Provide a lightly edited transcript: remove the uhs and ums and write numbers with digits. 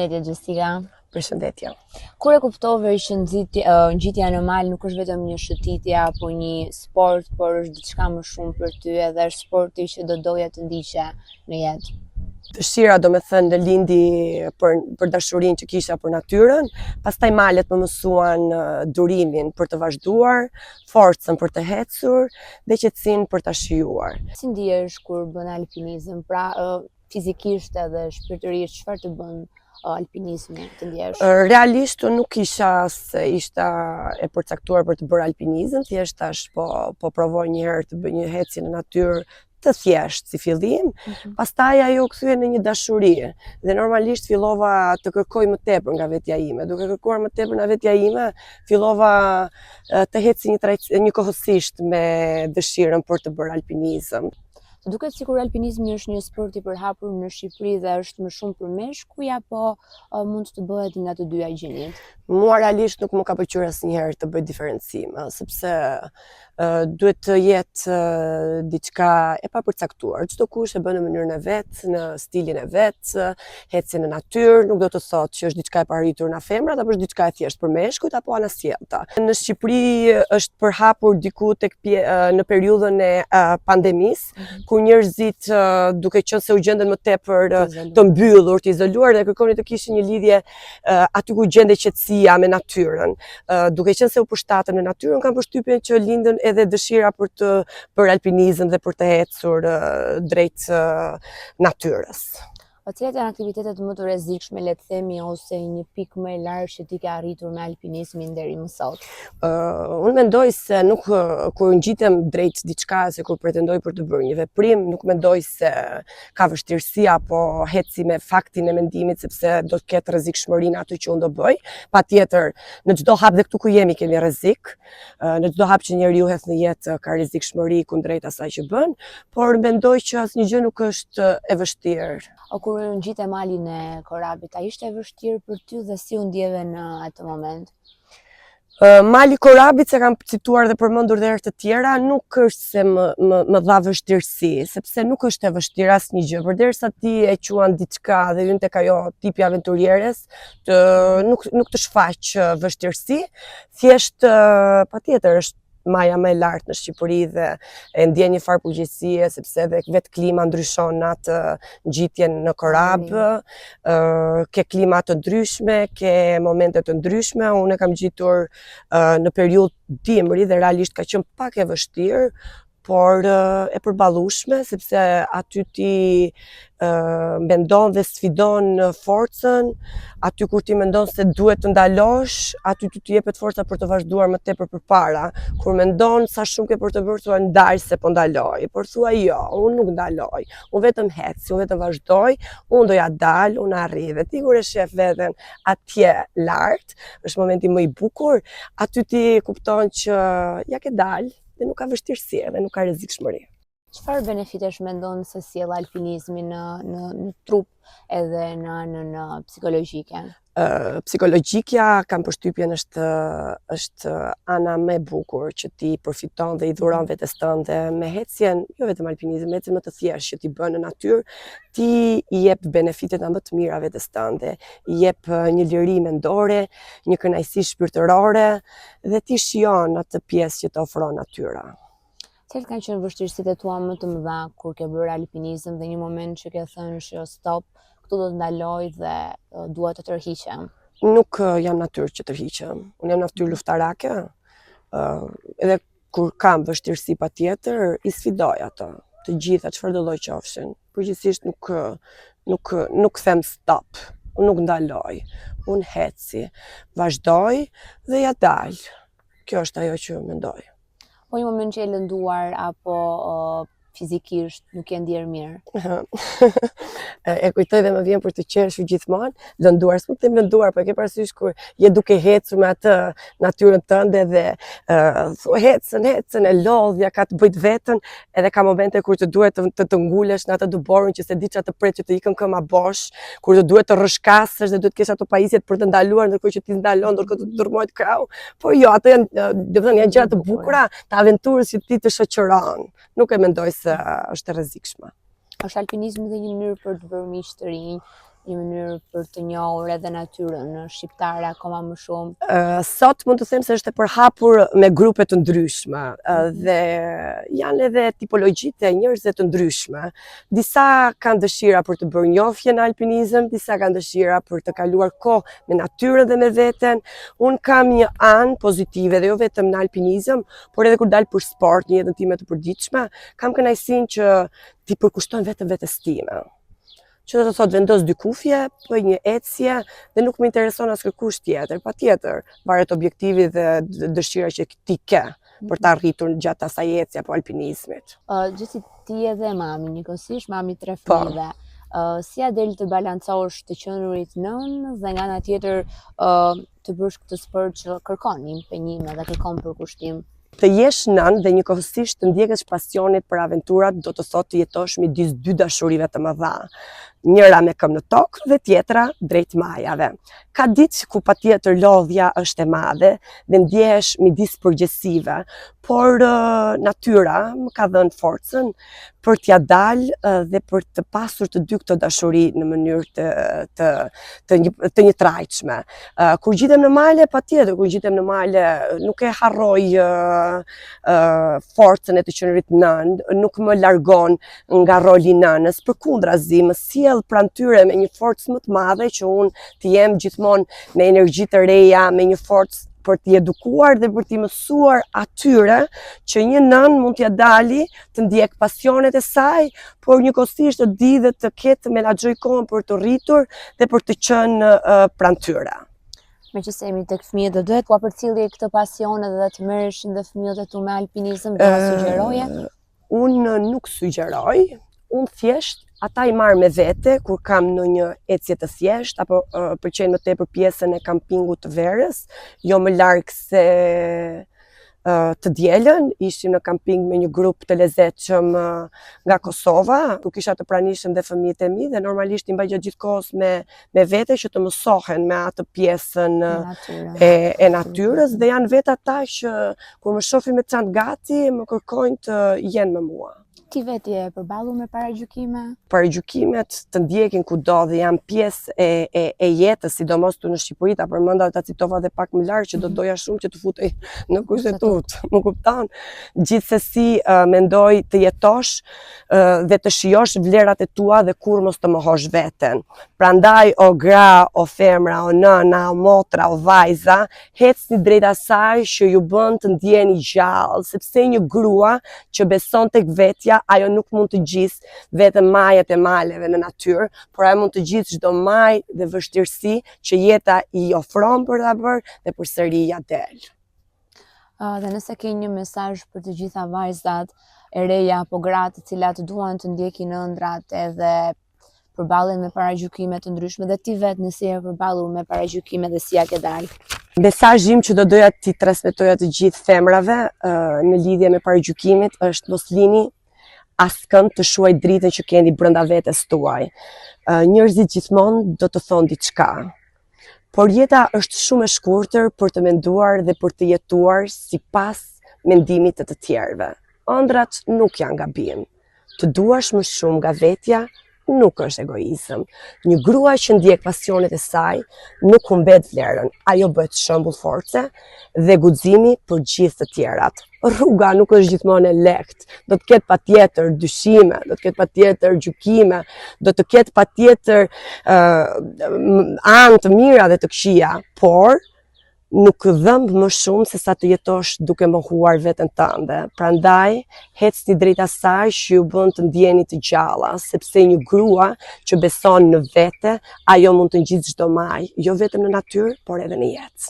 Përshëndetje Jessica. Përshëndetje. Kur e kuptove që ngjitja në mal nuk është vetëm një shëtitje apo një sport, por është diçka më shumë për ty edhe është sporti që do doja të ndiqe në jetë? Dëshira do me thënë në lindi për dashurinë që kisha për natyrën, pastaj malet më mësuan durimin për të vazhduar, forcën për të ecur dhe qetësinë për ta shijuar. Si ndihesh kur bën alpinizëm? Pra, fizikisht edhe shpirtërisht, çfarë të bën alpinizmi të ndjesh? Realisht nuk isha se ishta e përcaktuar për të bërë alpinizëm, thjesht tash po provoj një herë të bëj një ecje në natyrë të thjesht si fillim, pastaj ajo u kthye në një dashuri dhe normalisht fillova të kërkoj më tepër nga vetja ime. Duke kërkuar më tepër nga vetja ime, fillova të eci një kohësisht me dëshirën për të bërë alpinizëm. Duket sikur alpinizmi është një sport i përhapur në Shqipëri dhe është më shumë për meshkuj apo mund të bëhet nga të dyja gjinit? Mua realisht nuk më ka pëlqyer asnjëherë të bëj diferencim, sepse duhet të jetë diçka e papërcaktuar. Çdo kush e bën në mënyrën e vet, në stilin e vet, ecje në natyrë, nuk do të thotë që është diçka e paritur nga femrat apo është diçka e thjeshtë për meshkujt apo anasjellta. Në Shqipëri është përhapur diku tek në periudhën e pandemisë, ku njerëzit duke qenë se u gjenden më tepër të mbyllur, të izoluar dhe kërkonin të kishin një lidhje aty ku gjendej qetësia me natyrën. Duke qenë se u përshtatën me natyrën, kam përshtypjen që lindën edhe dëshira për të bërë alpinizëm dhe për të ecur drejt natyrës. Cilat janë aktivitetet më të rrezikshme, le të themi, ose një pikë më e lartë që ti ke arritur me alpinizmin deri më sot? Unë mendoj se nuk kur ngjitem drejt diçka se kur pretendoj për të bërë një veprim, nuk mendoj se ka vështirësi apo heci me faktin e mendimit sepse do të ketë rrezikshmërinë atë që unë do bëj. Patjetër, në çdo hap dhe këtu ku jemi kemi rrezik. Në çdo hap që njeriu hedh në jetë ka rrezikshmëri kundrejt asaj që bën, por mendoj që asnjë gjë nuk është e vështirë. Kur ngjite malin e korabit, a ishte vështirë për ty dhe si u ndjeve në atë moment? Mali i korabit, se kam cituar dhe përmendur dhe herë të tjera, nuk është se më dha vështirësi, sepse nuk është e vështirë asnjë gjë, përderisa ti e quan diçka dhe hyn tek ajo tipi aventurieres, nuk të shfaq vështirësi, thjesht patjetër është maja më e lartë në Shqipëri dhe e ndjen një farë përgjegjësie sepse edhe vetë klima ndryshon në atë ngjitjen në korab, ke klima të ndryshme, ke momente të ndryshme. Unë e kam ngjitur në periudhë dimri dhe realisht ka qenë pak e vështirë, por e përballueshme sepse aty ti mendon dhe sfidon forcën, aty kur ti mendon se duhet të ndalosh, aty ty të jepet forca për të vazhduar më tepër përpara. Kur mendon sa shumë ke për të bërë, thua ndaj se po ndaloj, por thua jo, unë nuk ndaloj. Unë vetëm hec, unë vetëm vazhdoj, unë doja dal, unë arri. Dhe ti kur e shef veten atje lart, është momenti më i bukur, aty ti kupton që ja ke dal dhe nuk ka vështirësi dhe nuk ka rrezikshmëri. Çfarë benefitesh mendon se sjell alpinizmi në trup edhe në anën psikologjike? Psikologjikja kam përshtypjen është ana më e bukur që ti përfiton dhe i dhuron vetes tënde me ecjen, jo vetëm alpinizëm, ecjen më të thjeshtë që ti bën në natyrë, ti i jep benefitet më të mira vetes tënde, i jep një liri mendore, një kënaqësi shpirtërore dhe ti shijon atë pjesë që të ofron natyra. Cilat kanë qenë vështirësitë tua më të mëdha kur ke bërë alpinizëm dhe një moment që ke thënë që stop, këtu do të ndaloj dhe dua të tërhiqem? Nuk jam natyrë që tërhiqem. Unë jam natyrë luftarake. Edhe kur kam vështirësi patjetër, i sfidoj ato. Të gjitha çfarë do lloj qofshin. Përgjithsisht nuk them stop. Unë nuk ndaloj. Unë heci, vazhdoj dhe ja dal. Kjo është ajo që mendoj. Po një moment që e lënduar apo fizikisht nuk e ndjer mirë? E kujtoj dhe më vjen për të qeshur gjithmonë, lënduar, s'mund të them lënduar, po e ke parasysh kur je duke ecur me atë natyrën tënde dhe thua ecën e lodhja ka të bëjt veten, edhe ka momente kur të duhet të ngulesh në atë duborën që se di çfarë të pret që të ikën këma bosh, kur të duhet të rrshkasesh dhe duhet të kesh ato pajisjet për të ndaluar ndërkohë që ti ndalon, ndërkohë të ndërmohet krau. Po jo, ato janë gjëra të bukura të aventurës që ti të shoqëron. Nuk e mendoj se është e rrezikshme. Është alpinizmi dhe një mënyrë për të bërë miq të rinj një mënyrë për të njohur edhe natyrën shqiptare akoma më shumë? Sot mund të them se është e përhapur me grupe të ndryshme dhe janë edhe tipologjitë e njerëzve të ndryshme. Disa kanë dëshira për të bërë njohje në alpinizëm, disa kanë dëshira për të kaluar kohë me natyrën dhe me veten. Unë kam një anë pozitive dhe jo vetëm në alpinizëm, por edhe kur dal për sport, në jetën time të përditshme, kam kënaqësinë që ti përkushton vetëm vetes time. Që do të thotë vendos 2 kufje, bëj një ecje dhe nuk më intereson as kërkush tjetër. Patjetër, varet objektivi dhe dëshira që ti ke për të arritur gjatë asaj ecje apo alpinizmit. Gjithsesi ti edhe mami, njëkohësisht mami 3 fëmijëve. Si a del të balancosh të qenurit nën dhe nga ana tjetër të bësh këtë sport që kërkon një impenjim dhe kërkon përkushtim? Të jesh nën dhe njëkohësisht të ndjekësh pasionit për aventurat do të thotë të jetosh midis 2 dashurive të mëdha. Njëra me këmbë në tokë dhe tjetra drejt majave. Ka ditë ku patjetër lodhja është e madhe dhe ndjehesh midis përgjegjësive, por natyra më ka dhënë forcën për t'ja dalë dhe për të pasur të dy këto dashuri në mënyrë të njëtrajtshme. Kur gjitem në male, patjetër, kur gjitem në male nuk e harroj forcën e të qenurit nën, nuk më largon nga roli nënës, përkundrazi më sjell pranë tyre me një forcë më të madhe që unë të jem gjithmonë me energji të reja, me një forcë për t'i edukuar dhe për t'i mësuar atyre që një nën mund t'ja dali të ndjek pasionet e saj, por njëkohësisht të di dhe të ketë menaxhoj kohën për të rritur dhe për të qenë pranë tyre. Me që se jemi tek fëmijët, do duhet t'ua përcjellje këtë pasion edhe të merreshin dhe fëmijët e tu me alpinizëm, do ta sugjeroje? Unë nuk sugjeroj, unë thjesht ata i marr me vete kur kam në një ecje të thjesht, apo pëlqen më tepër pjesën e kampingut të verës, jo më larg se të dielën. Ishim në kamping me një grup të lezetshëm nga Kosova, ku kisha të pranishëm dhe fëmijët e mi dhe normalisht i mbaj gjatë gjithë kohës me vete që të mësohen me atë pjesën e natyrës dhe janë vetë ata që kur më shohin me çantë gati më kërkojnë të jenë me mua. Ti vetë je përballur me paragjykime? Paragjykimet të ndjekin kudo dhe janë pjesë e jetës, sidomos këtu në Shqipëri. Ta përmenda ta citova edhe pak më lart që do doja shumë që të futej në kushtetutë, më kupton? Gjithsesi mendoj të jetosh dhe të shijosh vlerat e tua dhe kur mos të mohosh veten. Prandaj o gra, o femra, o nëna, o motra, o vajza, hecni drejt asaj që ju bën të ndjeni gjallë, sepse një grua që beson tek vetja, ajo nuk mund të gjisë vetëm majat e maleve në natyrë, por ajo mund të gjisë çdo maj dhe vështirësi që jeta i ofron për ta bërë dhe përsëri ja del. Dhe nëse ke një mesazh për të gjitha vajzat e reja apo gratë të cilat duan të ndjekin ëndrat edhe përballen me paragjykime të ndryshme, dhe ti vetë nëse je përballur me paragjykime dhe si ja ke dalë? Mesazhi im që do doja t'i transmetoja të gjithë femrave në lidhje me paragjykimet është mos lini askënd të shuaj dritën që keni brenda vetes tuaj. Njerëzit gjithmonë do të thonë diçka. Por jeta është shumë e shkurtër për të menduar dhe për të jetuar sipas mendimit të tjerëve. Ëndrat nuk janë gabim. Të duash më shumë nga vetja nuk është egoizëm. Një grua që ndjek pasionet e saj nuk humbet vlerën. Ajo bëhet shembull force dhe guximi për gjithë të tjerat. Rruga nuk është gjithmonë e lehtë. Do të ketë patjetër dyshime, do të ketë patjetër gjykime, do të ketë patjetër anë të mira dhe të këqija, por nuk dhëmb më shumë se sa të jetosh duke mohuar veten tënde. Prandaj, hecni drejt asaj që ju bën të ndjeni të gjalla, sepse një grua që beson në vete, ajo mund të ngjisë çdo maj, jo vetëm në natyrë, por edhe në jetë.